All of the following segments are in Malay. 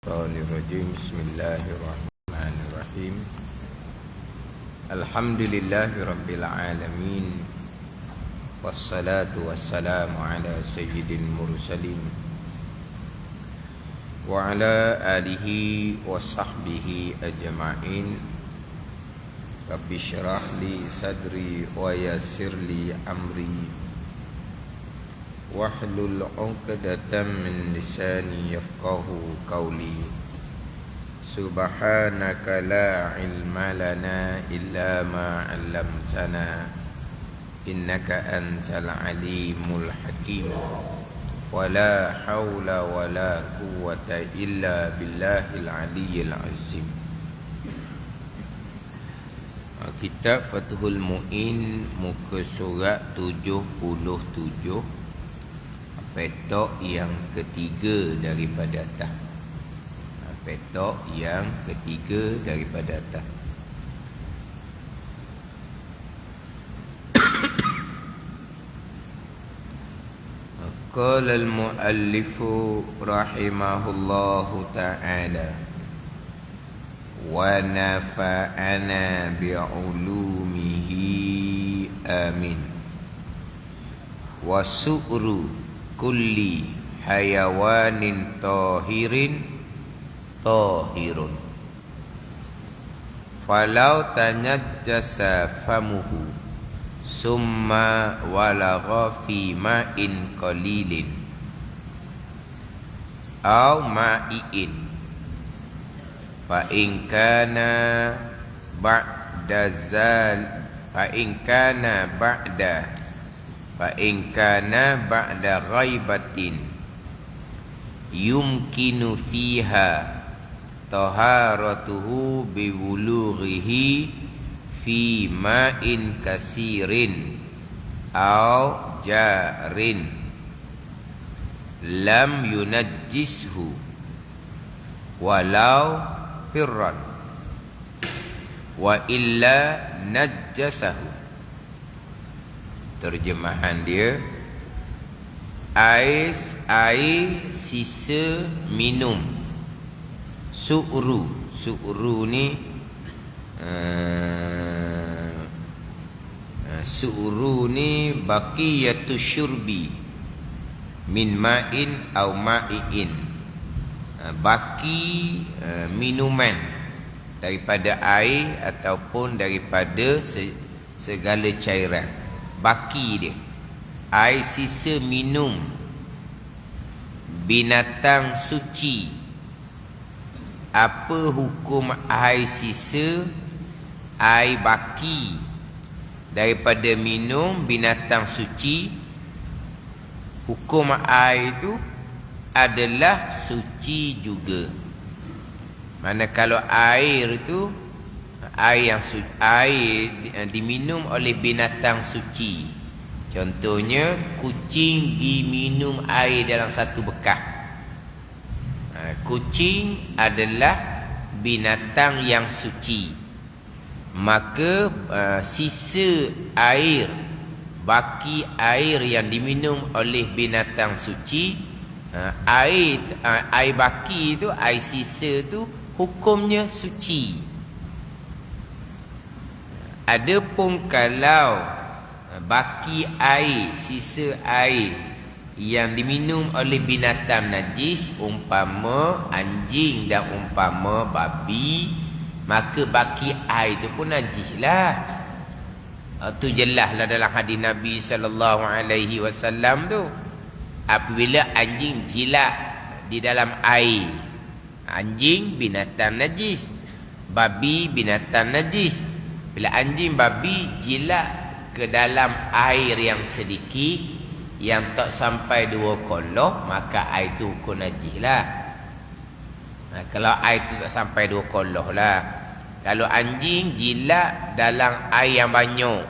Bismillahirrahmanirrahim. Bismillahirrahmanirrahim. Alhamdulillahirabbil alamin. Wassalatu wassalamu ala sayyidil mursalin wa ala alihi wa sahbihi ajma'in. Rabbi syrah li sadri wa yassir li amri wahlul 'uqdatam min lisani yafqahu qawli. Subhanaka la ilma lana illa ma 'allamtana innaka antal alimul hakim. Wala haula wala quwwata illa billahil aliyyil azim. Kitab Fathul Mu'in, muka surat 77, petok yang ketiga daripada atas. Petok yang ketiga daripada atas. Qala al-muallifu rahimahullahu ta'ala wa nafa'ana bi'ulumihi amin. Wa su'ru kulli hayawanin tahirun falau tanajjasa famuhu summa walagha fi ma'in qalilin aw ma'iin fa in kana ba'da zal fa in kana ba'da ghaibatin yumkinu fiha taharatuhu biwulughihi fi ma'in kasirin aw jarin lam yunajjishu walau firran wa illa najjasahu. Terjemahan dia, air sisa minum. Su'ru ni baqiyatu syurbi min ma'in aw ma'iin. Baki minuman daripada air ataupun daripada segala cairan. Baki dia, air sisa minum binatang suci. Apa hukum air sisa, air baki daripada minum binatang suci? Hukum air itu adalah suci juga. Mana kalau air itu air diminum oleh binatang suci. Contohnya kucing diminum air dalam satu bekas. Kucing adalah binatang yang suci. Maka sisa air, baki air yang diminum oleh binatang suci, air baki itu, air sisa itu hukumnya suci. Adapun kalau baki air, sisa air yang diminum oleh binatang najis, umpama anjing dan umpama babi, maka baki air itu pun najis lah. Itu jelaslah dalam hadis Nabi SAW tu. Apabila anjing jilat di dalam air, anjing binatang najis, babi binatang najis. Bila anjing babi jilat ke dalam air yang sedikit, yang tak sampai 2 koloh, maka air itu hukum najis lah. Kalau air itu tak sampai 2 koloh lah. Kalau anjing jilat dalam air yang banyak,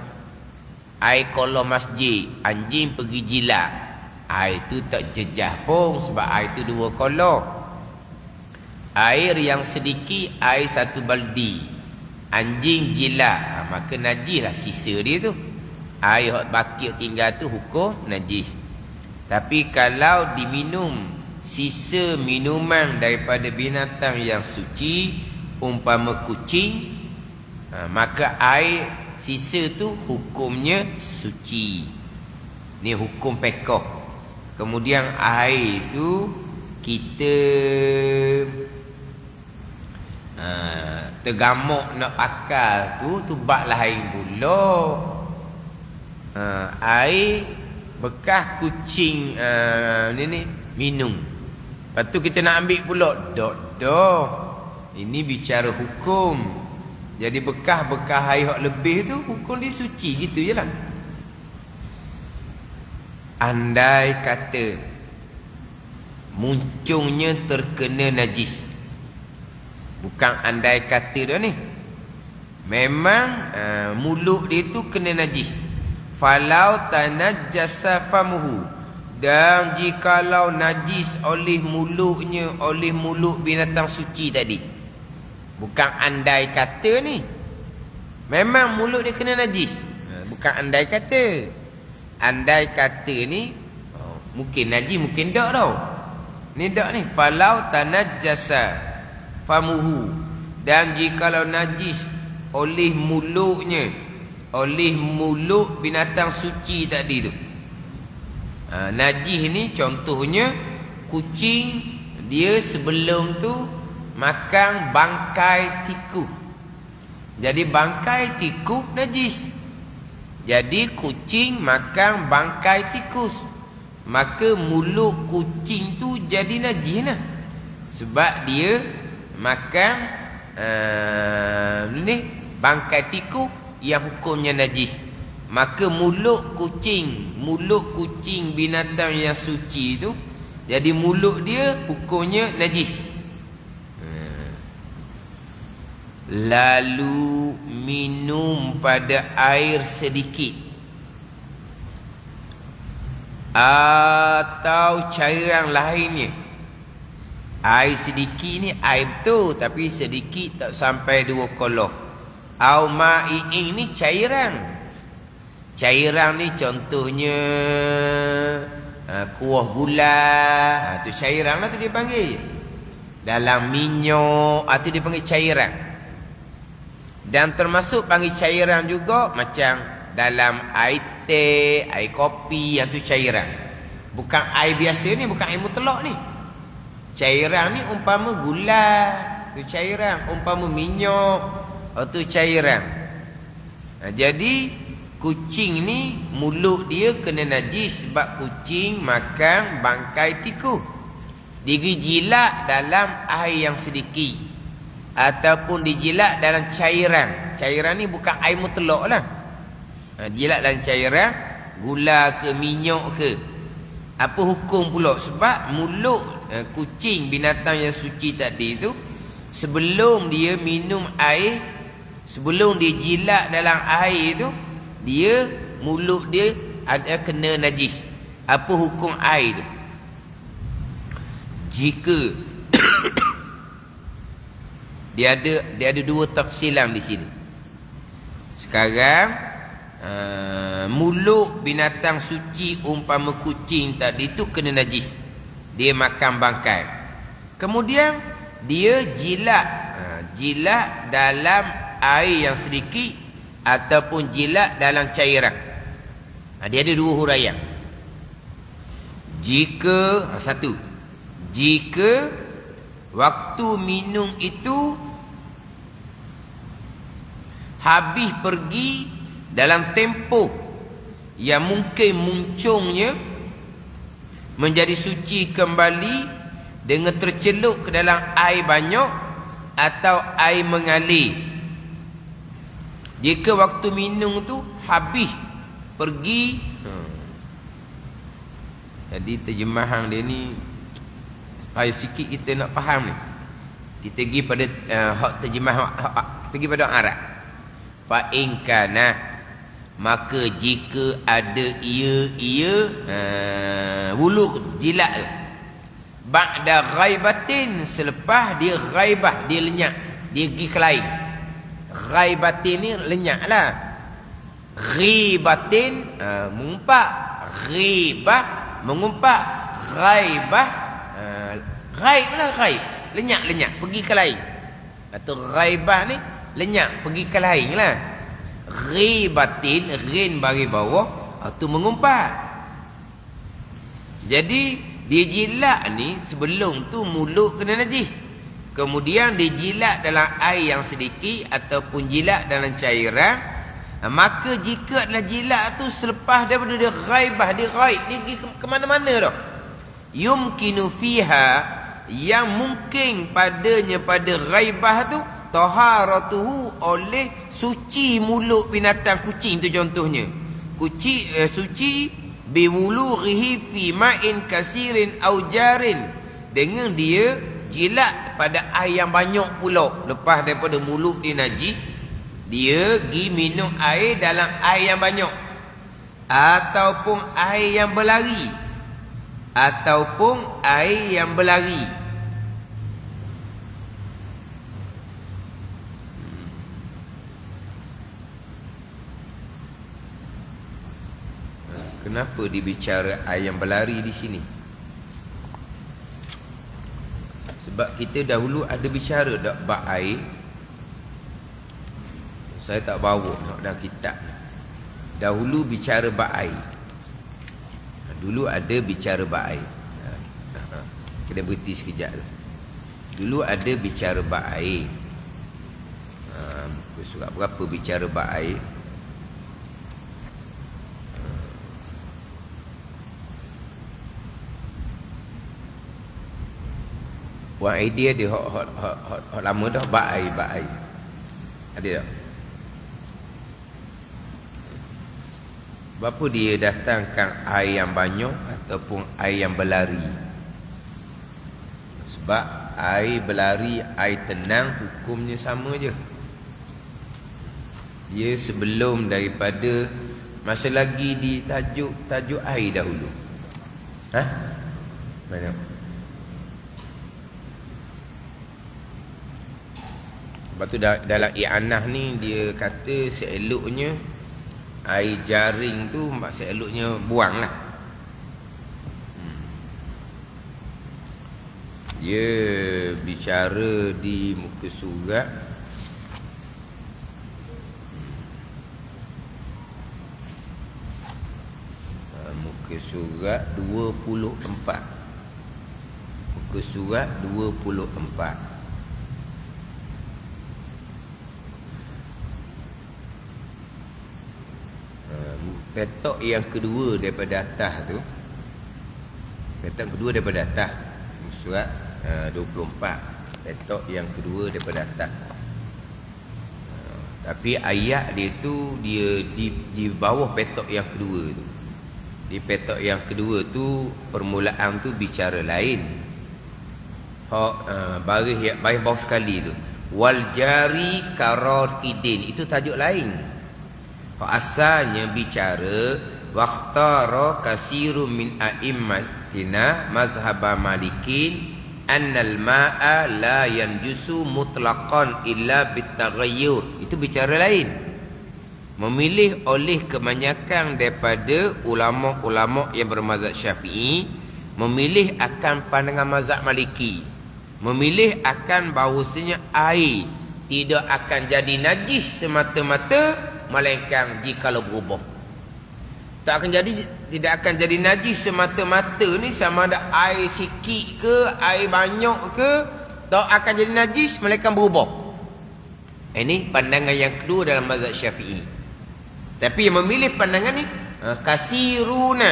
air koloh masjid, anjing pergi jilat, air itu tak jejah pun sebab air itu 2 koloh. Air yang sedikit, air 1 baldi, anjing jilat, maka najis lah sisa dia tu. Air baki tinggal tu hukum najis. Tapi kalau diminum sisa minuman daripada binatang yang suci, umpama kucing, maka air sisa tu hukumnya suci. Ni hukum pekoh. Kemudian air tu kita tergamuk nak pakar tu baklah air pula. Air bekas kucing ni minum. Lepas tu kita nak ambil pula. Dah. Ini bicara hukum. Jadi bekas-bekas air hak lebih tu hukum dia suci, gitu je lah. Andai kata muncungnya terkena najis. Bukan andai kata dah ni. Memang mulut dia tu kena najis. Falau tanajjasa famuhu. Dan jikalau najis oleh mulutnya, oleh mulut binatang suci tadi. Bukan andai kata ni. Memang mulut dia kena najis. Bukan andai kata. Andai kata ni mungkin najis, mungkin tak tau. Ni tak ni. Falau tanajjasa famuhu. Dan jikalau najis oleh mulutnya, oleh mulut binatang suci tadi tu. Najis ni contohnya kucing, dia sebelum tu makan bangkai tikus. Jadi bangkai tikus najis. Jadi kucing makan bangkai tikus, maka mulut kucing tu jadi najis lah. Sebab dia makan ni bangkai tikus yang hukumnya najis. Maka mulut kucing binatang yang suci tu, jadi mulut dia hukumnya najis. Lalu minum pada air sedikit atau cairan lainnya. Air sedikit ni air tu, tapi sedikit tak sampai 2 kolok. Au ma'i'in ni cairan. Cairan ni contohnya kuah gula, tu cairan lah tu dia panggil. Dalam minyak, tu dia panggil cairan. Dan termasuk panggil cairan juga macam dalam air teh, air kopi, yang tu cairan. Bukan air biasa ni, bukan air mutlak ni. Cairan ni umpama gula, tu cairan. Umpama minyak, tu cairan. Jadi kucing ni mulut dia kena najis sebab kucing makan bangkai tikus. Dijilat dalam air yang sedikit ataupun dijilat dalam cairan. Cairan ni bukan air mutlak lah. Jilat dalam cairan, gula ke minyak ke. Apa hukum pula? Sebab mulut kucing binatang yang suci tadi tu, sebelum dia minum air, sebelum dia jilat dalam air tu, dia mulut dia ada kena najis. Apa hukum air tu? Jika dia ada 2 tafsiran di sini. Sekarang mulut binatang suci umpama kucing tadi tu kena najis. Dia makan bangkai. Kemudian dia jilat dalam air yang sedikit ataupun jilat dalam cairan. Dia ada 2 huraian. Jika waktu minum itu habis pergi dalam tempoh yang mungkin muncungnya menjadi suci kembali dengan tercelup ke dalam air banyak atau air mengalir. Jika waktu minum tu habis pergi. Jadi terjemahan dia ni supaya sikit kita nak faham ni. Kita pergi pada terjemah kita pergi pada Arab. Fa in kana, maka jika ada ia wuluk jilat tu. Ba'da ghaibatin, selepas dia ghaibah, dia lenyap, dia pergi ke lain. Ghaibatin ni lenyap lah. Ghibatin mengumpat, ghibah mengumpat, ghaibah Ghaib lah ghaib. Lenyap-lenyap pergi ke lain. Atau ghaibah ni lenyap pergi ke lain lah. Ghibatin, ghin bagi bawah, itu mengumpat. Jadi dia jilat ni sebelum tu mulut kena najis. Kemudian dia jilat dalam air yang sedikit ataupun jilat dalam cairan. Maka jika adalah jilat tu selepas daripada dia ghaibah, dia ghaib, dia pergi ke mana-mana dah. Yumkinu fiha, yang mungkin padanya pada ghaibah tu taharatuhu, oleh suci mulut binatang kucing tu contohnya. Suci biwulughihi fi ma'in kasirin au jarin, dengan dia jilat pada air yang banyak pula. Lepas daripada mulut dia najis, dia pergi minum air dalam air yang banyak, ataupun air yang berlari, ataupun air yang berlari. Kenapa dibicara air yang berlari di sini? Sebab kita dahulu ada bicara dak bab air. Saya tak bawa nak dalam kitab. Dahulu bicara bab air. Dulu ada bicara bab air. Kena berhenti sekejap tu. Dulu ada bicara bab air. Muka surat berapa bicara bab air? Buat idea dia hot lama dah bab air. Ada tak? Berapa dia datangkan air yang banyak ataupun air yang berlari? Sebab air berlari, air tenang hukumnya sama je. Dia sebelum daripada masa lagi di tajuk air dahulu. Mana? Lepas tu dalam i'anah ni dia kata seeloknya air jaring tu seeloknya buang lah. Dia bicara di muka surat muka surat 24. Muka surat 24. Petok yang kedua daripada atas tu. Petok kedua daripada atas. Surat 24. Petok yang kedua daripada atas. Tapi ayat dia tu dia di bawah petok yang kedua tu. Di petok yang kedua tu permulaan tu bicara lain. Baris bawah sekali tu. Wal jari karakidin, itu tajuk lain. Asalnya bicara waqtara kasirun min a'immatina mazhab malikin annal ma'a la yanjusu mutlaqan illa bitaghayyur. Itu bicara lain. Memilih oleh kebanyakan daripada ulama-ulama yang bermazhab Syafi'i, memilih akan pandangan mazhab Maliki, memilih akan bahawasanya air tidak akan jadi najis semata-mata, melainkan jikalau berubah. Tidak akan jadi najis semata-mata ni sama ada air sikit ke, air banyak ke, tak akan jadi najis melainkan berubah. Ini pandangan yang kedua dalam mazhab Syafi'i. Tapi yang memilih pandangan ni kasiruna,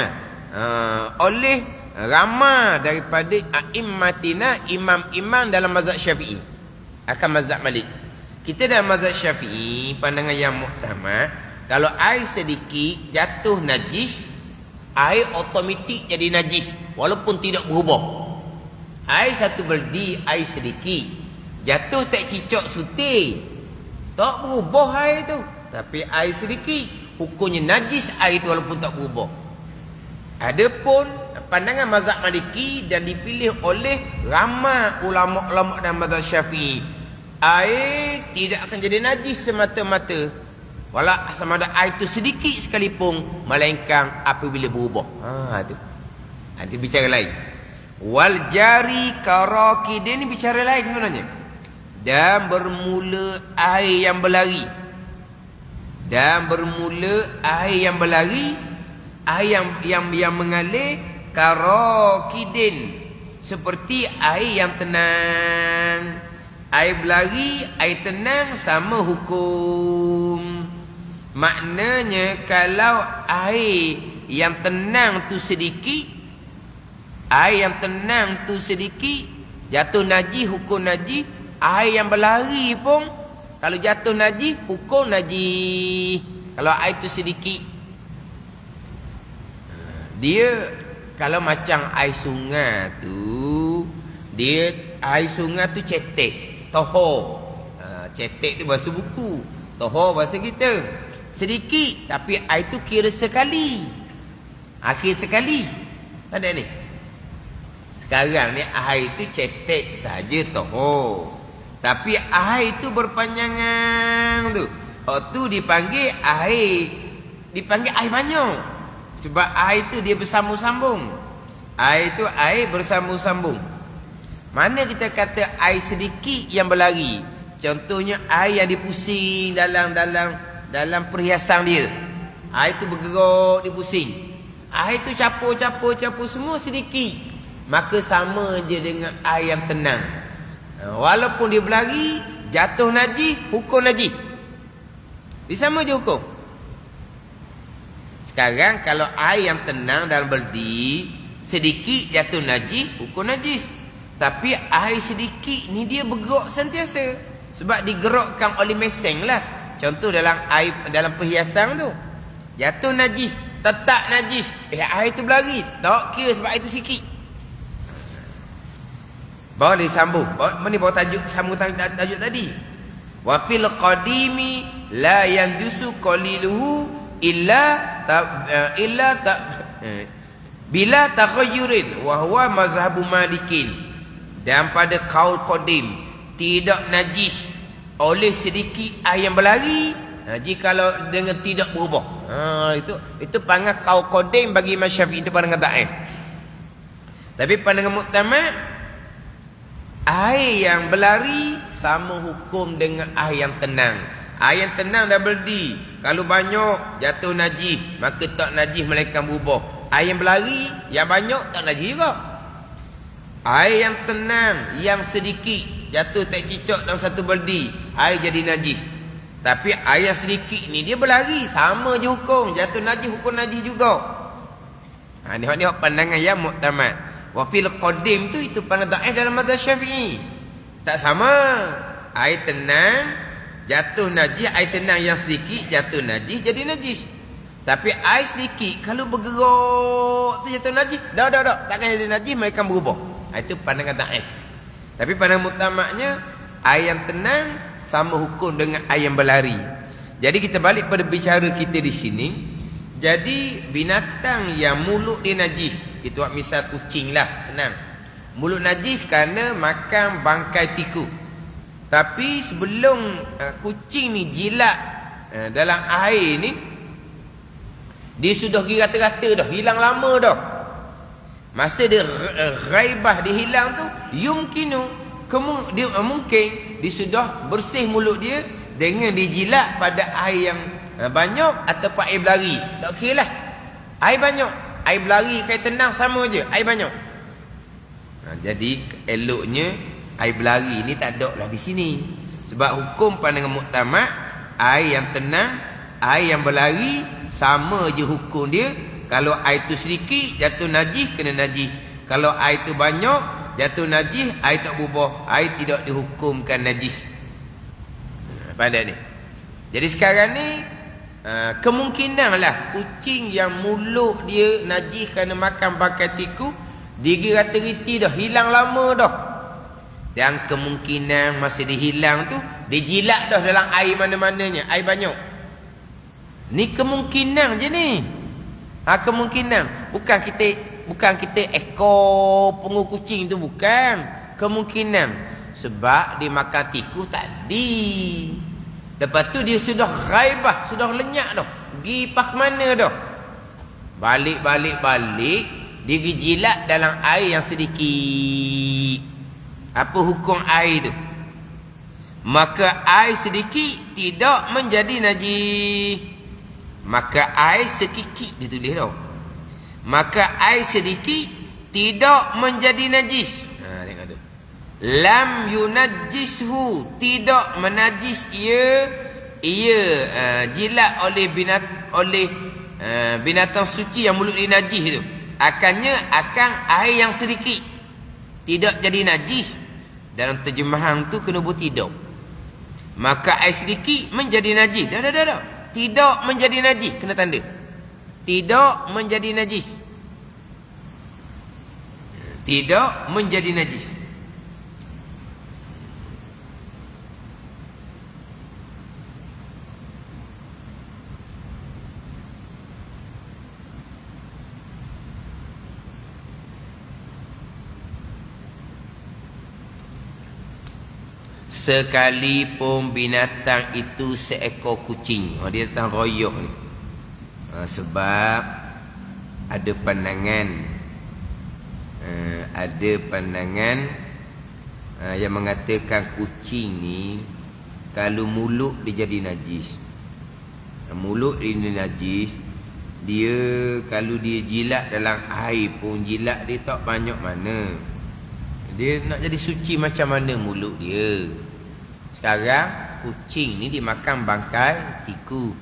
oleh ramai daripada a'immatina, imam-imam dalam mazhab Syafi'i akan mazhab Malik. Kita dalam mazhab Syafi'i, pandangan yang muhtamad, kalau air sedikit jatuh najis, air otomatik jadi najis walaupun tidak berubah. Air satu beldi, air sedikit jatuh tak cicak sutir, tak berubah air tu. Tapi air sedikit hukumnya najis air tu walaupun tak berubah. Adapun pandangan mazhab Maliki dan dipilih oleh ramai ulama-ulama dalam mazhab Syafi'i, air tidak akan jadi najis semata-mata, walau sama ada air itu sedikit sekalipun, melainkan apabila berubah. Itu bicara lain. Wal jari karakidin, ini bicara lain sebenarnya. Dan bermula air yang berlari. Dan bermula air yang berlari, air yang mengalir karakidin, seperti air yang tenang. Air berlari, air tenang sama hukum. Maknanya kalau air yang tenang tu sedikit, air yang tenang tu sedikit, jatuh najis, hukum najis. Air yang berlari pun kalau jatuh najis, hukum najis. Kalau air tu sedikit, dia kalau macam air sungai tu, dia air sungai tu cetek, tohor. Cetek tu bahasa buku, tohor bahasa kita. Sedikit, tapi air tu kira sekali. Akhir sekali. Tak ada ni. Sekarang ni air tu cetek saja tohor. Tapi air tu berpanjangan tu. Tu dipanggil air banyak. Sebab air tu dia bersambung-sambung. Air tu air bersambung-sambung. Mana kita kata air sedikit yang berlari? Contohnya air yang dipusing dalam perhiasan dia. Air tu bergerak, dipusing. Air tu capur semua sedikit. Maka sama je dengan air yang tenang. Walaupun dia berlari, jatuh najis, hukum najis. Dia sama je hukum. Sekarang kalau air yang tenang dalam berdi, sedikit jatuh najis, hukum najis. Tapi air sedikit ni dia bergerak sentiasa. Sebab digerakkan oleh mesin lah. Contoh dalam perhiasan tu, jatuh najis, tetap najis. Air tu berlari, tak kira sebab air tu sikit. Bawa dia sambung. Bawa tajuk, sambung tajuk tadi. Wa fil qadimi la yanjusu qaliluhu bila taghayyurin wa huwa mazhabu Malikin. Dan pada kaul qadim tidak najis oleh sedikit air yang berlari, jikalau dengan tidak berubah. Itu panggil kaul qadim bagi Imam Syafi'i, itu pandangan dhaif. Tapi pandangan muktamad, air yang berlari sama hukum dengan air yang tenang. Air yang tenang dah berdi, kalau banyak jatuh najis, maka tak najis melainkan berubah. Air yang berlari, yang banyak tak najis juga. Air yang tenang, yang sedikit jatuh tak cicak dalam satu berdi, air jadi najis. Tapi air yang sedikit ni dia berlari, sama je hukum. Jatuh najis, hukum najis juga. Ni pandangan yang muktamad. Wa fil qadim tu, itu pandangan dhaif dalam mazhab Syafi'i. Tak sama. Air tenang jatuh najis, air tenang yang sedikit jatuh najis, jadi najis. Tapi air sedikit kalau bergerak tu jatuh najis, dah takkan jadi najis, mereka berubah. Itu pandangan dhaif. Tapi pandangan muktamadnya, air yang tenang sama hukum dengan air yang berlari. Jadi kita balik pada bicara kita di sini. Jadi binatang yang mulut dia najis, itu misal kucing lah, senang. Mulut najis kerana makan bangkai tikus. Tapi sebelum kucing ni jilat dalam air ni, dia sudah pergi rata-rata dah, hilang lama dah. Masa dia ghaibah, dia hilang tu, mungkin dia sudah bersih mulut dia dengan dijilat pada air yang banyak ataupun air berlari. Tak kira lah. Air banyak, air berlari, air tenang sama je, air banyak. Jadi eloknya air berlari ni tak ada lah di sini. Sebab hukum pandangan muktamad, air yang tenang, air yang berlari sama je hukum dia. Kalau air tu sedikit jatuh najis, kena najis. Kalau air tu banyak jatuh najis, air tak berubah, air tidak dihukumkan najis. Pandai ni. Jadi sekarang ni kemungkinan lah kucing yang mulut dia najis kerana makan bangkai tikus, dia rata-riti dah, hilang lama dah. Dan kemungkinan masa dia hilang tu, dia jilat dah dalam air mana-mananya, air banyak. Ni kemungkinan je ni. Kemungkinan. Bukan kita ekor pungut kucing tu, bukan. Kemungkinan. Sebab dia makan tikus tadi. Lepas tu dia sudah ghaibah, sudah lenyap dah. Pergi pas mana dah. Balik. dia pergi jilat dalam air yang sedikit. Apa hukum air tu? Maka air sedikit tidak menjadi najis. Maka air sekikit ditulis tau. Maka air sedikit tidak menjadi najis. Tengok tu. Lam yunajjishu, tidak menajis ia jilat oleh binatang suci yang mulut dia najis tu. Akannya akan air yang sedikit tidak jadi najis. Dalam terjemahan tu kena buat tidak. Maka air sedikit menjadi najis. Dah. Tidak menjadi najis, kena tanda. Tidak menjadi najis. Tidak menjadi najis. Sekalipun binatang itu seekor kucing. Dia datang royoh ni. Sebab ada pandangan yang mengatakan kucing ni kalau mulut dia jadi najis. Mulut dia najis, dia kalau dia jilat dalam air pun jilat dia tak banyak mana. Dia nak jadi suci macam mana mulut dia. Sekarang kucing ni dimakan bangkai tikus.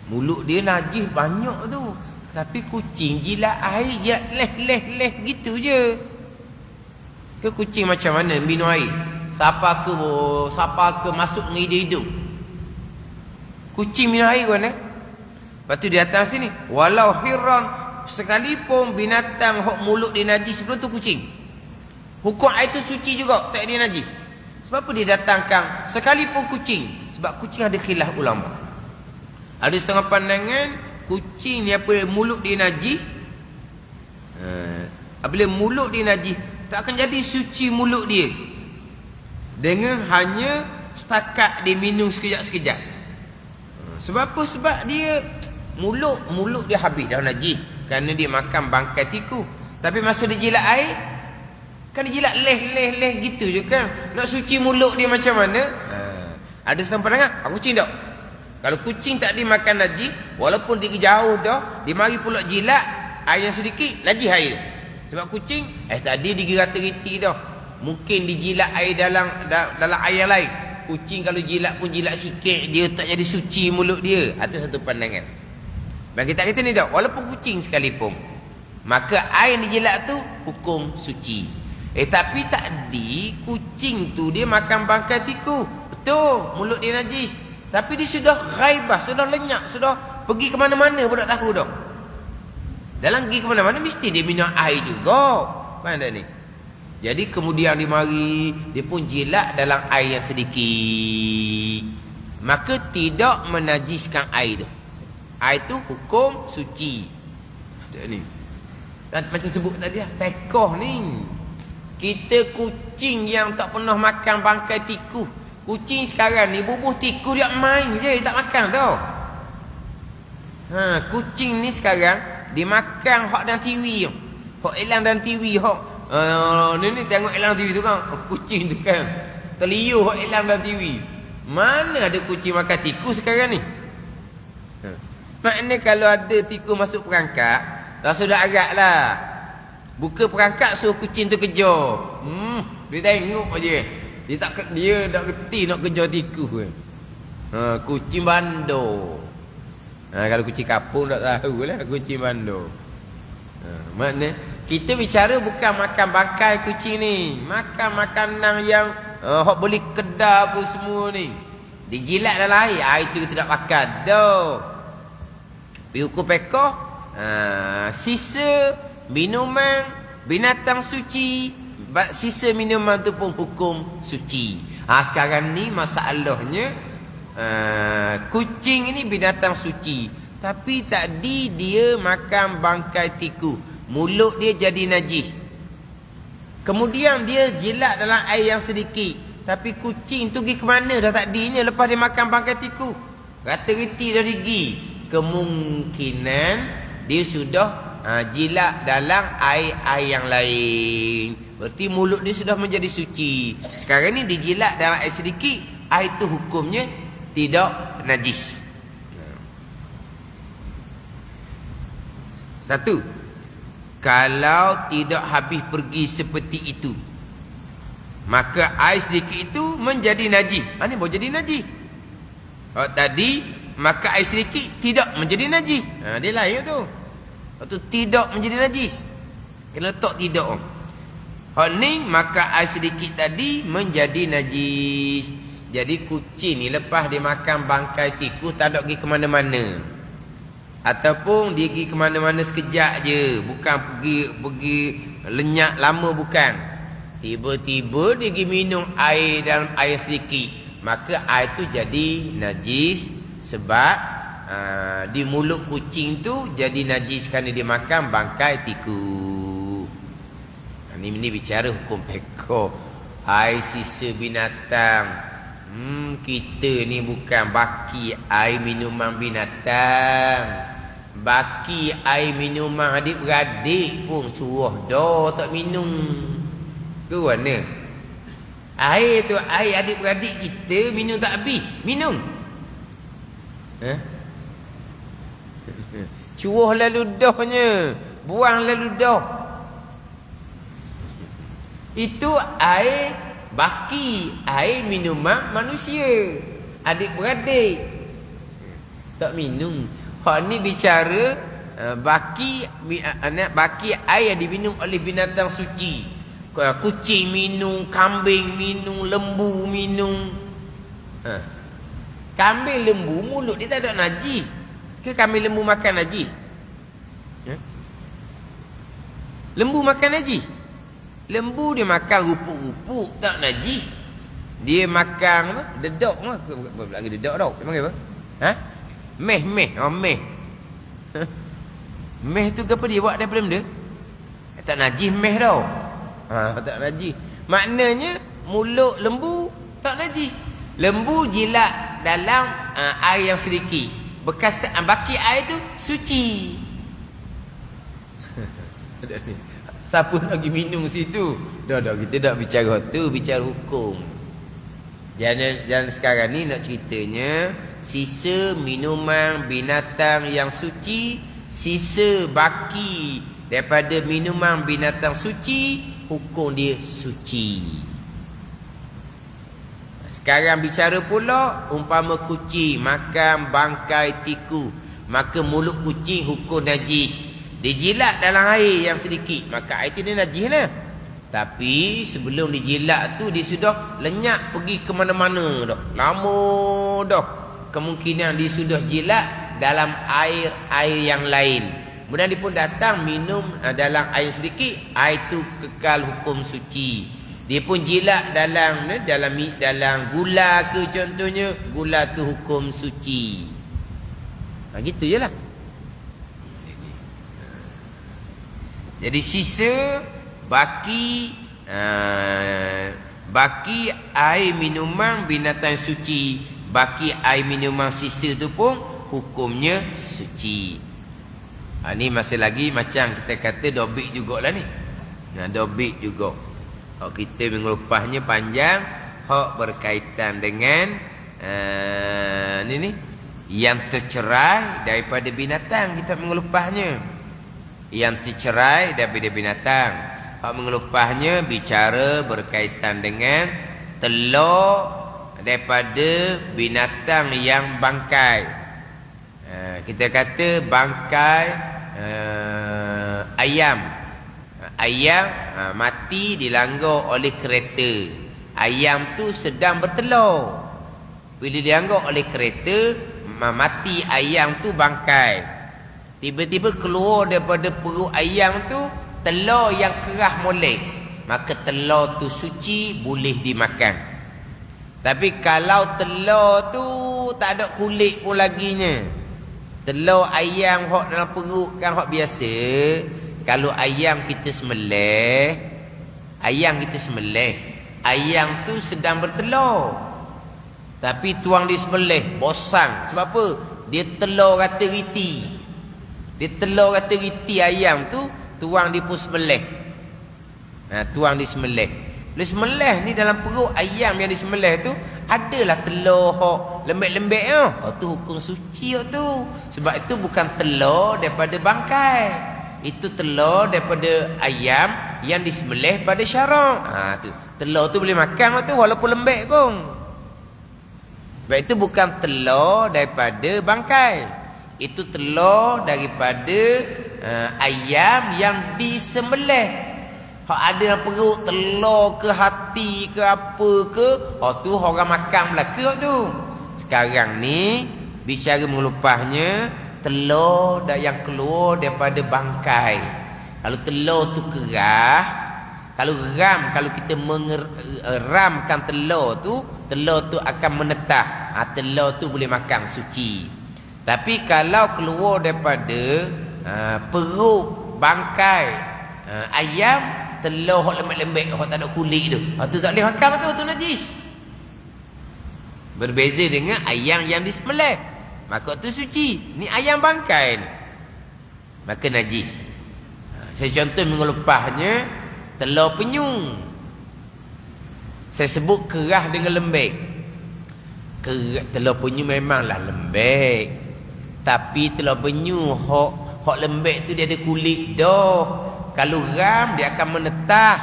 Mulut dia najis banyak tu. Tapi kucing jilat air, jilat leh gitu je. Ke kucing macam mana minum air? Siapa ke masuk dengan hidup. Kucing minum air kan eh? Lepas tu dia datang sini. Walau hiran, sekalipun binatang hok mulut dia najis sebelum tu kucing. Hukum air tu suci juga, tak dia najis. Sebab apa dia datangkan sekalipun kucing? Sebab kucing ada khilaf ulama. Ada setengah pandangan kucing ni apa mulut dia najis. Apabila mulut dia najis, tak akan jadi suci mulut dia dengan hanya setakat dia minum sekejap-sekejap. Sebab apa? Sebab dia mulut dia habis dah najis kerana dia makan bangkai tikus. Tapi masa dia jilat air, kan dia jilat leh gitu je kan. Nak suci mulut dia macam mana? Ada setengah pandangan kucing tak. Kalau kucing tak dimakan najis, walaupun dia jauh dah, dia mari pula jilat air yang sedikit, najis air. Sebab kucing tadi dia rata-riti dah. Mungkin dijilat air dalam air yang lain. Kucing kalau jilat pun jilat sikit, dia tak jadi suci mulut dia. Itu satu pandangan. Dan kita kata ni dah, walaupun kucing sekalipun, maka air yang dijilat tu hukum suci. Tapi tadi kucing tu dia makan bangkai tikus. Betul, mulut dia najis. Tapi dia sudah ghaibah, sudah lenyap, sudah pergi ke mana-mana pun tak tahu dah. Dalam pergi ke mana-mana mesti dia minum air juga. Faham tak ni? Jadi kemudian dia mari, dia pun jilat dalam air yang sedikit. Maka tidak menajiskan air tu. Air tu hukum suci. Tak ni. Macam sebut tadi lah, pekoh ni. Kita kucing yang tak pernah makan bangkai tikus. Kucing sekarang ni bubuh tikus dia main je, dia tak makan tau. Kucing ni sekarang dia makan hak dalam TV tu. Hak elang dalam TV hak. Ni tengok elang TV tu kan. Kucing tu kan. Terliur hak elang dalam TV. Mana ada kucing makan tikus sekarang ni? Maknanya kalau ada tikus masuk perangkap, dah sudah agak lah. Buka perangkap suruh kucing tu kejar. Dia tengok aje. Dia tak kerti nak kejar tikus ke. Kucing bandar. Kalau kucing kapung tak tahulah kucing bandar. Maknanya kita bicara bukan makan bangkai kucing ni. Makan makanan yang hok boleh kedar apa semua ni. Dijilat dalam air, air tu kita tak makan dah. Pergi hukum pekoh, sisa minuman binatang suci, sisa minuman tu pun hukum suci. Sekarang ni masalahnya kucing ini binatang suci, tapi tadi dia makan bangkai tikus, mulut dia jadi najis. Kemudian dia jilat dalam air yang sedikit, tapi kucing tu pergi ke mana dah tadinya lepas dia makan bangkai tikus? Rata-reti dah pergi. Kemungkinan dia sudah jilat dalam air yang lain. Berarti mulut dia sudah menjadi suci. Sekarang ni dijilat dalam air sedikit, air itu hukumnya tidak najis. Satu, kalau tidak habis pergi seperti itu, maka air sedikit itu menjadi najis. Ini boleh jadi najis. Kalau tadi, maka air sedikit tidak menjadi najis. Dia lain tu. Waktu tidak menjadi najis. Kena letak tidak. Ni maka air sedikit tadi menjadi najis. Jadi kucing ni lepas dia makan bangkai tikus, tak ada pergi ke mana-mana. Ataupun dia pergi ke mana-mana sekejap je, bukan pergi lenyap lama, bukan. Tiba-tiba dia pergi minum air dalam air sedikit, maka air tu jadi najis sebab di mulut kucing tu jadi najis kerana dia makan bangkai tikus. Ini bicara hukum peko. Air sisa binatang. Kita ni bukan baki air minuman binatang. Baki air minuman adik-beradik pun suruh dah tak minum. Ke mana? Air tu air adik-beradik kita minum tak habis. Minum. Curuh lalu dahnya. Buang lalu dah. Itu air baki, air minuman manusia, adik-beradik. Tak minum. Hak ni bicara baki air yang diminum oleh binatang suci. Kucing minum, kambing minum, lembu minum. Kambing lembu mulut dia tak ada najis. Ke kambing lembu makan najis? Lembu makan najis? Lembu dia makan rupuk-rupuk, tak najis. Dia makan apa? Dedok lah. Apa lagi dedok tau? Dia panggil apa? Meh. Meh. Meh tu apa dia buat daripada benda? Tak najis meh tau. Tak najis. Maknanya mulut lembu tak najis. Lembu jilat dalam air yang sedikit. Bekas baki air tu suci. Siapa lagi minum situ? Dah kita dah bicara tu, bicara hukum. Jangan sekarang ni nak ceritanya sisa minuman binatang yang suci, sisa baki daripada minuman binatang suci, hukum dia suci. Sekarang bicara pula umpama kucing makan bangkai tikus, maka mulut kucing hukum najis. Dijilat dalam air yang sedikit, maka air itu dia najis lah. Tapi sebelum dijilat tu dia sudah lenyap pergi ke mana-mana dah. Lama dah. Kemungkinan dia sudah jilat dalam air yang lain. Kemudian dia pun datang minum dalam air sedikit, air itu kekal hukum suci. Dia pun jilat dalam gula ke contohnya, gula tu hukum suci. Gitu je lah. Jadi sisa baki air minuman binatang suci, baki air minuman sisa tu pun hukumnya suci. Ni masih lagi macam kita kata dobik jugalah ni. Dobik juga. Hak kita minggu lepasnya panjang, hak berkaitan dengan ni yang tercerai daripada binatang kita minggu lepasnya. Yang tercerai daripada binatang. Hak mengelupahnya bicara berkaitan dengan telur daripada binatang yang bangkai. Kita kata bangkai ayam. Ayam mati dilanggar oleh kereta. Ayam tu sedang bertelur. Bila dilanggar oleh kereta, mati ayam tu bangkai. Tiba-tiba keluar daripada perut ayam tu telur yang kerah molek. Maka telur tu suci, boleh dimakan. Tapi kalau telur tu tak ada kulit pun laginya. Telur ayam hok dalam perut kan hok biasa. Kalau ayam kita sembelih, ayam tu sedang bertelur. Tapi tuang disembelih, bosan. Sebab apa? Dia telur rata-riti. Dia telur kata riti ayam tu tuang di pus sembelih. Tuang di sembelih. Bila sembelih ni dalam perut ayam yang disembelih tu adalah telur hok lembek-lembek tu. Tu hukum suci tu. Sebab itu bukan telur daripada bangkai. Itu telur daripada ayam yang disembelih pada syarak. Tu. Telur tu boleh makan tu walaupun lembek pun. Sebab itu bukan telur daripada bangkai. Itu telur daripada ayam yang disembelih. Hak ada dalam perut telur ke hati ke apa ke, tu orang makan belaka tu. Sekarang ni bicara mengelupasnya telur yang keluar daripada bangkai. Kalau telur tu kerah, kalau kita mengeramkan telur tu akan menetah. Telur tu boleh makan suci. Tapi kalau keluar daripada perut bangkai ayam, telur hok lembek-lembek, hok tak ada kulit tu, tu tak boleh makan tu najis. Berbeza dengan ayam yang disembelih, maka tu suci. Ni ayam bangkai ni, maka najis. Saya contoh minggu lepasnya telur penyu. Saya sebut kerah dengan lembek. Telur penyu memanglah lembek, tapi telur penyu hok lembek tu dia ada kulit dah. Kalau ram dia akan menetah.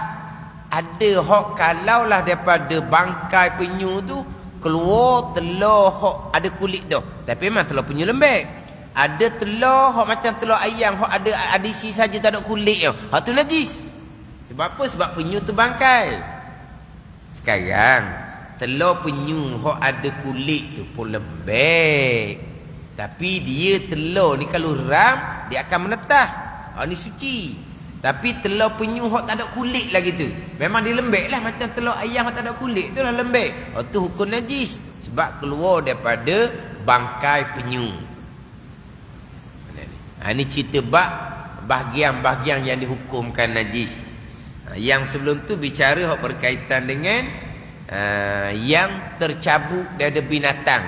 Ada hok kalaulah daripada bangkai penyu tu keluar telur hok ada kulit dah. Tapi memang telur penyu lembek. Ada telur hok macam telur ayam hok ada isi saja tak ada kulit dah. Hak tu najis. Sebab apa? Sebab penyu tu bangkai. Sekarang telur penyu hok ada kulit tu pun lembek. Tapi dia telur ni kalau ram dia akan menetah. Ni suci. Tapi telur penyu hok tak ada kulit lagi tu, memang dia lembek lah. Macam telur ayam hok tak ada kulit tu lah lembek. Tu hukum najis. Sebab keluar daripada bangkai penyu. Ini cerita bahagian-bahagian yang dihukumkan najis. Yang sebelum tu bicara hok berkaitan dengan yang tercabut daripada binatang.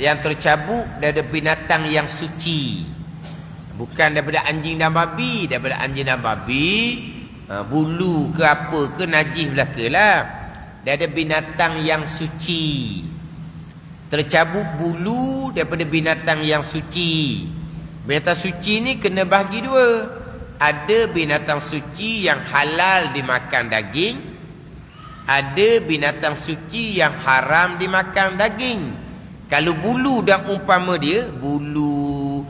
Yang tercabut daripada binatang yang suci. Bukan daripada anjing dan babi. Daripada anjing dan babi, bulu ke apa ke najis belakalah. Dia ada binatang yang suci. Tercabut bulu daripada binatang yang suci. Binatang suci ni kena bahagi dua. Ada binatang suci yang halal dimakan daging. Ada binatang suci yang haram dimakan daging. Kalau bulu dan umpama dia, bulu,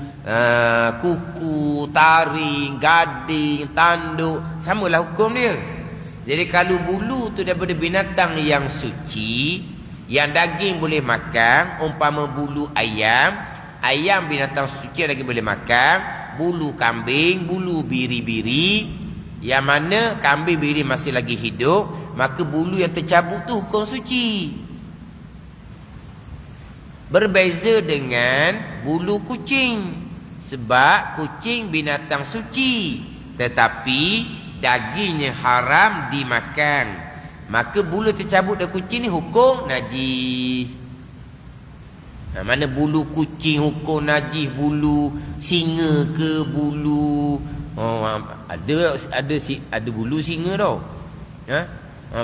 kuku, taring, gading, tanduk, samalah hukum dia. Jadi kalau bulu tu daripada binatang yang suci, yang daging boleh makan, umpama bulu ayam, ayam binatang suci lagi boleh makan, bulu kambing, bulu biri-biri, yang mana kambing biri masih lagi hidup, maka bulu yang tercabut tu hukum suci. Berbeza dengan bulu kucing. Sebab kucing binatang suci, tetapi dagingnya haram dimakan. Maka bulu tercabut dari kucing ni hukum najis. Mana bulu kucing hukum najis, bulu singa ke bulu ada bulu singa tau.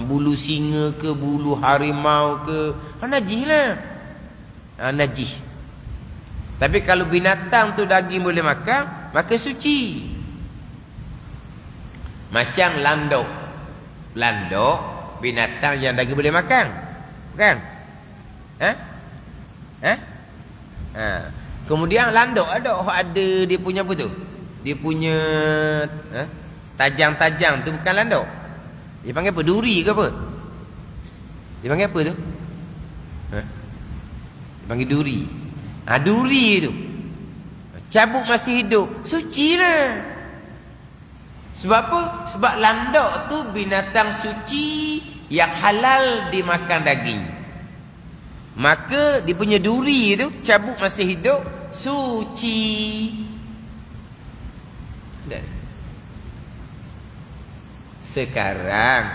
Bulu singa ke bulu harimau ke najis lah. Najis. Tapi kalau binatang tu daging boleh makan, maka suci. Macam landok. Landok binatang yang daging boleh makan, bukan? Kemudian landok ada dia punya apa tu? Dia punya tajam-tajam tu bukan landok. Dia panggil apa? Duri ke apa? Dia panggil apa tu? Dia panggil duri. Duri tu cabut masih hidup, suci lah. Sebab apa? Sebab landok tu binatang suci yang halal dimakan daging. Maka dia punya duri tu cabut masih hidup, suci. Sekarang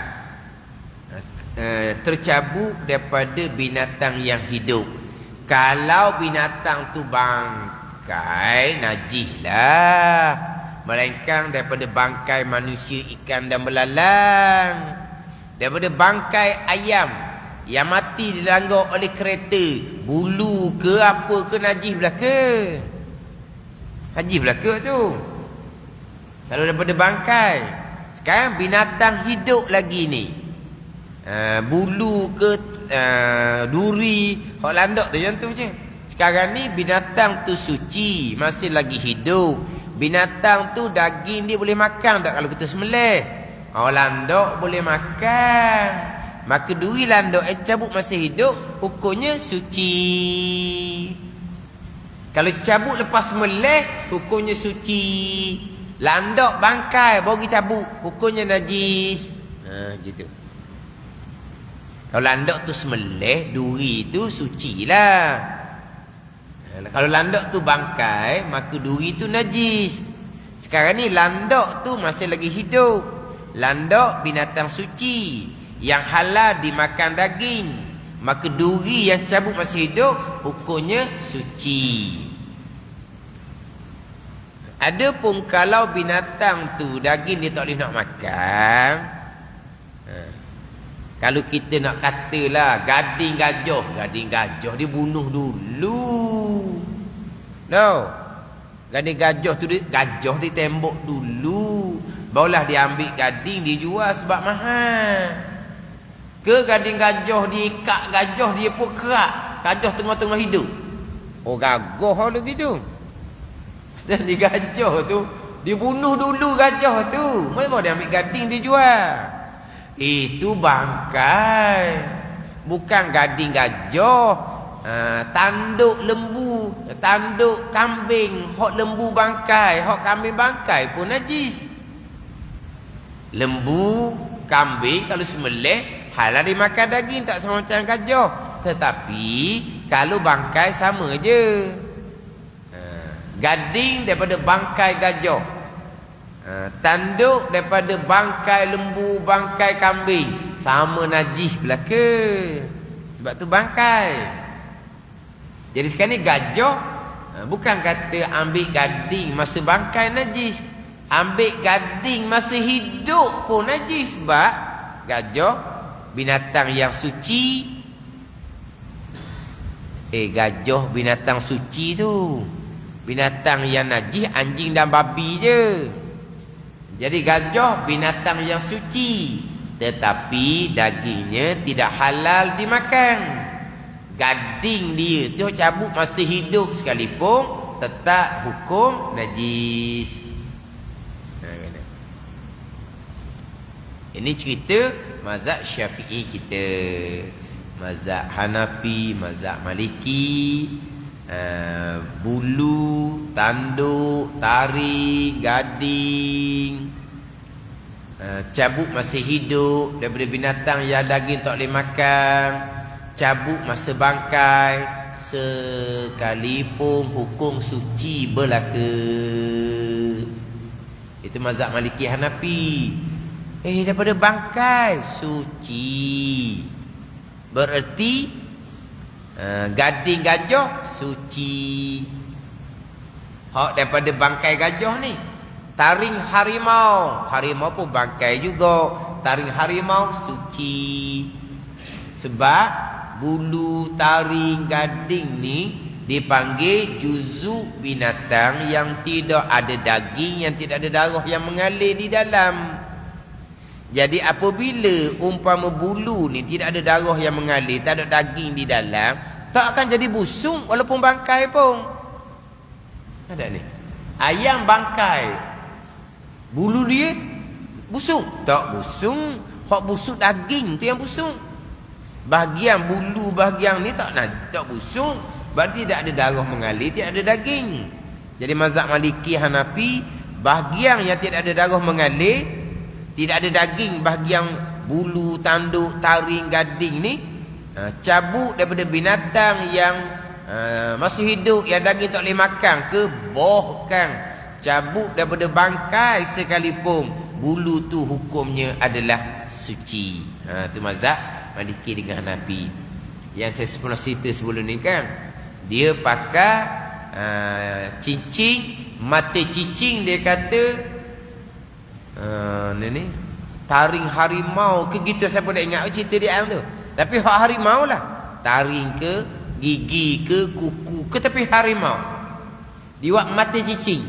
tercabut daripada binatang yang hidup. Kalau binatang tu bangkai najis lah. Melainkan daripada bangkai manusia, ikan dan belalang. Daripada bangkai ayam yang mati dilanggar oleh kereta, bulu ke apa ke najis belaka. Najis belaka tu. Kalau daripada bangkai. Sekarang binatang hidup lagi ni. Bulu ke duri, hok landak tu macam tu je. Sekarang ni binatang tu suci, masih lagi hidup. Binatang tu daging dia boleh makan tak kalau kita sembelih? Landak boleh makan. Maka duri landak cabut masih hidup, hukumnya suci. Kalau cabut lepas sembelih, hukumnya suci. Landak bangkai baru cabut, hukumnya najis. Gitu. Kalau landak tu sembelih, duri tu suci lah. Kalau landak tu bangkai, maka duri tu najis. Sekarang ni landak tu masih lagi hidup. Landak binatang suci yang halal dimakan daging. Maka duri yang cabut masih hidup, hukumnya suci. Adapun kalau binatang tu daging dia tak boleh nak makan. Kalau kita nak katalah gading gajah dia bunuh dulu. Gading gajah tu gajah ditembok dulu. Barulah dia ambil gading dia jual sebab mahal. Ke gading gajah dia ikat gajah dia pun kerak. Gajah tengah-tengah hidup. Gagah lah gitu. Dan di gajah tu dia bunuh dulu gajah tu. Mana dia ambil gading dia jual. Itu bangkai, bukan gading gajah. Tanduk lembu, tanduk kambing, hok lembu bangkai, hok kambing bangkai pun najis. Lembu, kambing kalau sembelih halal dimakan daging, tak sama macam gajah. Tetapi kalau bangkai sama je. Gading daripada bangkai gajah, tanduk daripada bangkai lembu, bangkai kambing, sama najis belaka. Sebab tu bangkai. Jadi sekarang ni gajah, bukan kata ambil gading masa bangkai najis. Ambil gading masa hidup pun najis. Sebab gajah binatang yang suci. Gajah binatang suci tu. Binatang yang najis anjing dan babi je. Jadi gajah binatang yang suci, tetapi dagingnya tidak halal dimakan. Gading dia tu cabut masih hidup sekalipun tetap hukum najis. Ini cerita mazhab Syafi'i kita. Mazhab Hanafi, mazhab Maliki, bulu, tanduk, taring, gading, cabut masih hidup daripada binatang yang daging tak boleh makan, cabut masa bangkai, sekalipun hukum suci belaka. Itu mazhab Maliki Hanafi. Daripada bangkai suci, bererti gading gajah suci. Hak daripada bangkai gajah ni, taring harimau, harimau pun bangkai juga. Taring harimau suci. Sebab bulu, taring, gading ni dipanggil juzuk binatang yang tidak ada daging, yang tidak ada darah yang mengalir di dalam. Jadi apabila umpama bulu ni tidak ada darah yang mengalir, tak ada daging di dalam, tak akan jadi busung walaupun bangkai pun. Ada ni. Ayam bangkai, bulu dia busung? Tak busung. Hak busuk daging tu yang busung. Bahagian bulu, bahagian ni tak busung. Berarti tidak ada darah mengalir, tidak ada daging. Jadi mazhab Maliki Hanafi, bahagian yang tidak ada darah mengalir, tidak ada daging, bahagian bulu, tanduk, taring, gading ni, cabut daripada binatang yang masih hidup, yang daging tak boleh makan ke, bahkan cabut daripada bangkai sekalipun, bulu tu hukumnya adalah suci. Itu mazhab Maliki dengan Hanafi. Yang saya pernah cerita sebelum ni kan, dia pakai cincin, mata cicing dia kata ni taring harimau ke gitu, siapa dah ingat cerita dia tu. Tapi hak harimau lah, taring ke, gigi ke, kuku ke, tapi harimau dia mata cicing.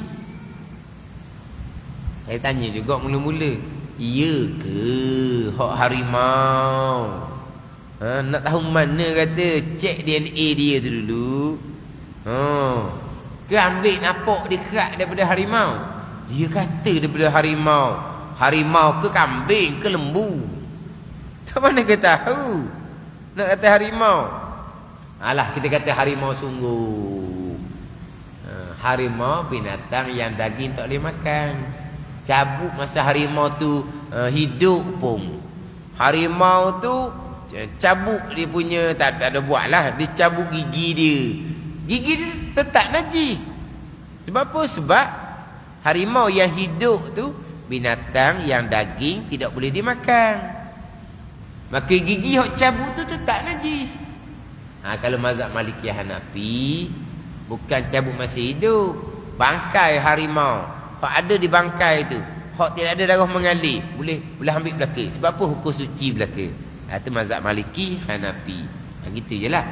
Saya tanya juga mula-mula, iya ke hak harimau? Nak tahu mana, kata cek DNA dia tu dulu. Ke ambil nampak dia kerak daripada harimau? Dia kata daripada harimau. Harimau ke kambing ke lembu? Tak mana ke tahu? Nak kata harimau. Alah, kita kata harimau sungguh. Harimau binatang yang daging tak boleh makan. Cabut masa harimau tu hidup pun. Harimau tu cabut dia punya, tak ada buat lah, dia cabut gigi dia. Gigi dia tetap najis. Sebab apa? Sebab harimau yang hidup tu binatang yang daging tidak boleh dimakan. Maka gigi yang cabut tu tetap najis. Kalau mazhab Malikiyah Hanafi, bukan cabut masih hidup, bangkai harimau, hak ada di bangkai tu, hak tidak ada darah mengalir, boleh ambil belaka. Sebab apa? Hukum suci belaka. Itu mazhab Maliki Hanafi. Gitu je lah.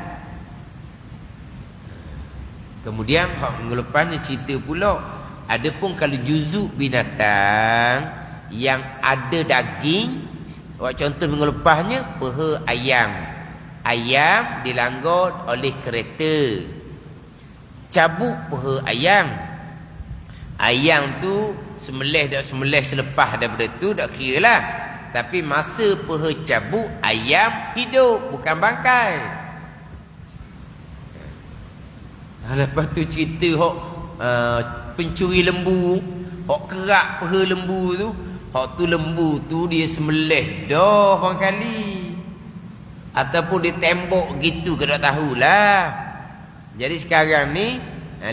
Kemudian hak mengelepasnya cerita pula, adapun kalau juzuk binatang yang ada daging, contoh mengelepasnya peha ayam. Ayam dilanggar oleh kereta, cabut peha ayam. Ayam tu sembelih tak sembelih selepas daripada tu tak kira lah. Tapi masa peha cabut, ayam hidup, bukan bangkai. Lepas tu cerita hok pencuri lembu, hok kerak peha lembu tu, hok tu lembu tu dia sembelih dah orang kali, ataupun dia tembok gitu, ke tak tahulah. Jadi sekarang ni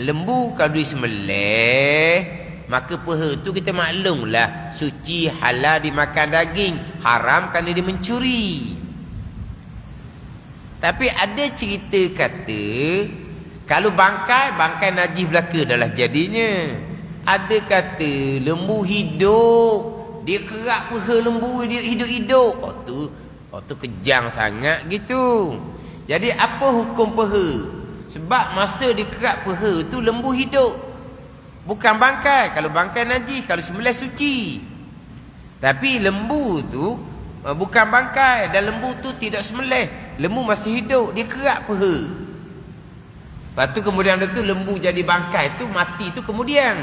lembu kalau dia sembelih, maka peha tu kita maklumlah suci, halal dimakan daging, haram kerana dia mencuri. Tapi ada cerita kata kalau bangkai najis belaka adalah jadinya. Ada kata lembu hidup, dia kerak peha lembu dia hidup-hidup. Tu kejam sangat gitu. Jadi apa hukum peha? Sebab masa dia kerak peha tu lembu hidup, bukan bangkai. Kalau bangkai najis, kalau sembelih suci. Tapi lembu tu bukan bangkai, dan lembu tu tidak sembelih, lembu masih hidup, dia kerak peha. Lepas tu kemudian tu lembu jadi bangkai tu, mati tu kemudian.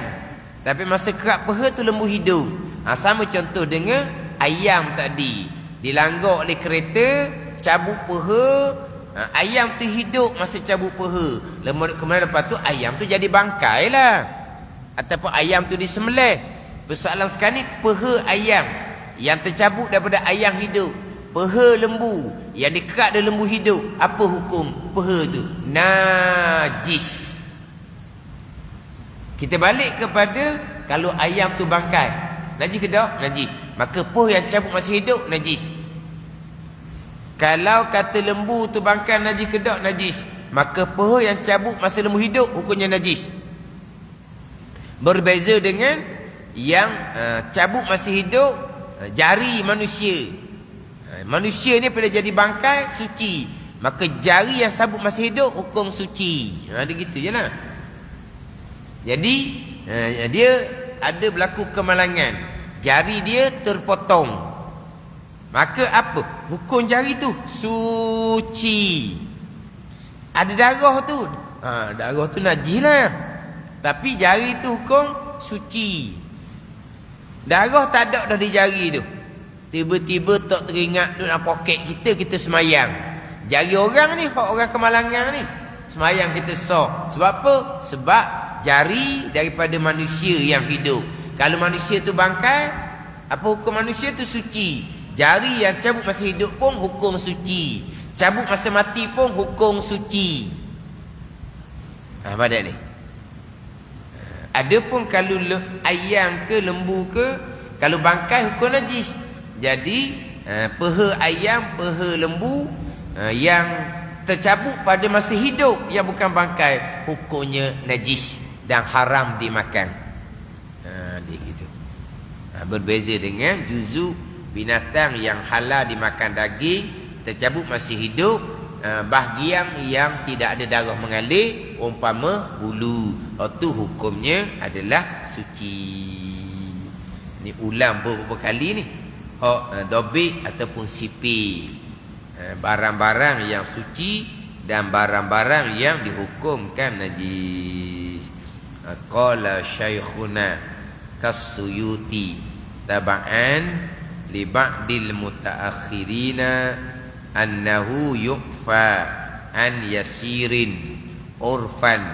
Tapi masa kerak peha tu lembu hidup. Sama contoh dengan ayam tadi, dilanggar oleh kereta, cabut peha, ayam tu hidup masa cabut peha. Kemudian lepas tu ayam tu jadi bangkai lah, ataupun ayam tu disembelih. Persoalan sekarang ni peha ayam yang tercabut daripada ayam hidup, peha lembu yang dikerak dari lembu hidup, apa hukum peha tu? Najis. Kita balik kepada kalau ayam tu bangkai, najis ke tak? Najis. Maka peha yang cabut masih hidup, najis. Kalau kata lembu tu bangkai, najis ke tak? Najis. Maka peha yang cabut masa lembu hidup, hukumnya najis. Berbeza dengan yang cabut masih hidup, jari manusia. Manusia ni bila jadi bangkai suci, maka jari yang sabut masih hidup hukum suci. Dia gitu je lah. Jadi dia ada berlaku kemalangan, jari dia terpotong, maka apa hukum jari tu? Suci. Ada darah tu, darah tu najis lah, tapi jari tu hukum suci. Darah tak ada dah di jari tu, tiba-tiba tak teringat duduk dalam poket kita semayang. Jari orang ni, orang kemalangan ni, semayang kita sah. Sebab apa? Sebab jari daripada manusia yang hidup. Kalau manusia tu bangkai, apa hukum manusia tu? Suci. Jari yang cabut masa hidup pun hukum suci, cabut masa mati pun hukum suci. Pada ni adapun kalau ayam ke lembu ke, kalau bangkai hukum najis. Jadi peha ayam, peha lembu yang tercabut pada masa hidup yang bukan bangkai, hukumnya najis dan haram dimakan. Dia gitu. Berbeza dengan juzuk binatang yang halal dimakan daging, tercabut masih hidup, bahagian yang tidak ada darah mengalir, umpama bulu, itu hukumnya adalah suci. Ni ulang beberapa kali ni. Dobik ataupun sipir. Barang-barang yang suci dan barang-barang yang dihukumkan najis. Qala Syekhuna Kas-Suyuti taba'an li ba'dil mutaakhirina annahu yu'fa an yasirin urfan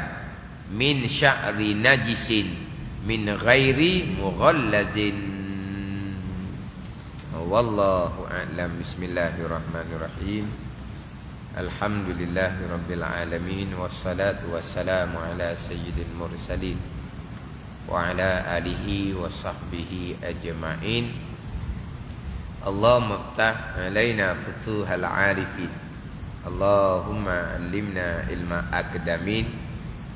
min sya'ri najisin min ghairi mughallazin. Wallahu a'lam. Bismillahirrahmanirrahim. Alhamdulillahi rabbil alamin, wassalatu wassalamu ala sayyidil mursalin wa ala alihi wa sahbihi ajma'in. Allahumma ftah alaina futuhal arifin, Allahumma allimna ilma akdamin,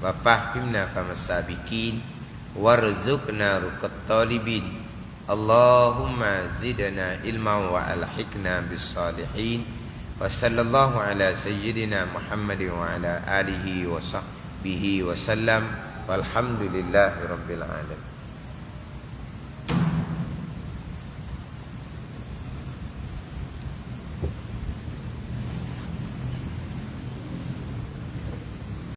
wa fahimna famasabikin, warzuqna ruqat talibin. Allahumma zidna ilma wa alhiqna bis salihin. Wa sallallahu ala sayyidina Muhammadin wa ala alihi wa sahbihi wa sallam. Walhamdulillahi rabbil alamin.